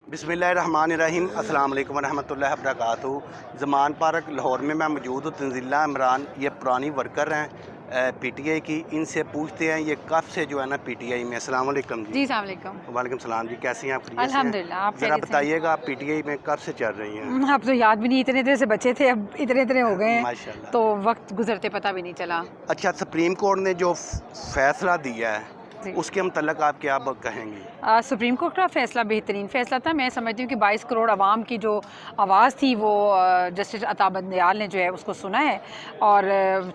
बिस्मिल्लाहिर्रहमानिर्रहीम। अस्सलाम वालेकुम रहमतुल्लाहि वबरकातुहू। ज़मान पार्क लाहौर में मैं मौजूद हूँ। तंज़ीला इमरान ये पुरानी वर्कर हैं पीटीआई की। इनसे पूछते हैं ये कब से जो है ना पीटीआई में। अस्सलाम वालेकुम जी। जी अस्सलाम वालेकुम। वालेकुम सलाम जी, कैसी हैं आप? खैरियत से हैं? अल्हम्दुलिल्लाह, आप ज़रा खैरियत से हैं? बताइएगा आप पीटीआई में कब से चल रही हैं? अब तो याद भी नहीं, इतने देर से बच्चे थे, अब इतने इतने हो गए हैं माशाल्लाह। तो वक्त गुजरते पता भी नहीं चला। अच्छा, सुप्रीम कोर्ट ने जो फैसला दिया है जी। उसके मतलब आप क्या कहेंगी? सुप्रीम कोर्ट का फ़ैसला बेहतरीन फ़ैसला था। मैं समझती हूँ कि 22 करोड़ आवाम की जो आवाज़ थी वो जस्टिस अता बंदयाल ने जो है उसको सुना है और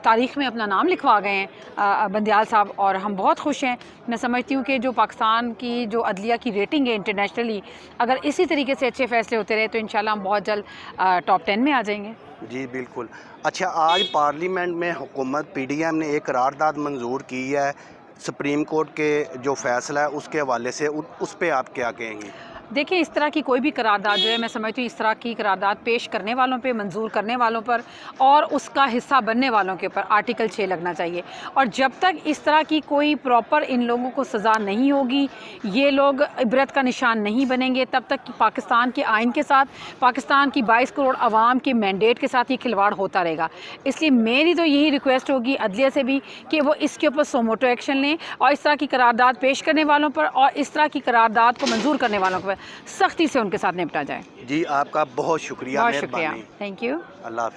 तारीख़ में अपना नाम लिखवा गए हैं बंदयाल साहब, और हम बहुत खुश हैं। मैं समझती हूँ कि जो पाकिस्तान की जो अदलिया की रेटिंग है इंटरनेशनली, अगर इसी तरीके से अच्छे फ़ैसले होते रहे तो इंशाल्लाह हम बहुत जल्द टॉप 10 में आ जाएंगे। जी बिल्कुल। अच्छा, आज पार्लियामेंट में हुकूमत पीडीएम ने एक करारदाद मंजूर की है सुप्रीम कोर्ट के जो फैसला है उसके हवाले से, उस पे आप क्या कहेंगी? देखिए, इस तरह की कोई भी करारदाद जो है, मैं समझती हूँ इस तरह की करारदाद पेश करने वालों पे, मंजूर करने वालों पर और उसका हिस्सा बनने वालों के ऊपर आर्टिकल 6 लगना चाहिए। और जब तक इस तरह की कोई प्रॉपर इन लोगों को सज़ा नहीं होगी, ये लोग इबरत का निशान नहीं बनेंगे, तब तक कि पाकिस्तान के आइन के साथ, पाकिस्तान की 22 करोड़ आवाम के मैंडेट के साथ ये खिलवाड़ होता रहेगा। इसलिए मेरी तो यही रिक्वेस्ट होगी अदलिया से भी कि वो इसके ऊपर सोमोटो एक्शन लें और इस तरह की करारदाद पेश करने वालों पर और इस तरह की करारदाद को मंजूर करने वालों पर सख्ती से उनके साथ निपटा जाए। जी आपका बहुत शुक्रिया, बहुत शुक्रिया, मेहरबानी। Thank you. अल्लाह हाफ़िज़।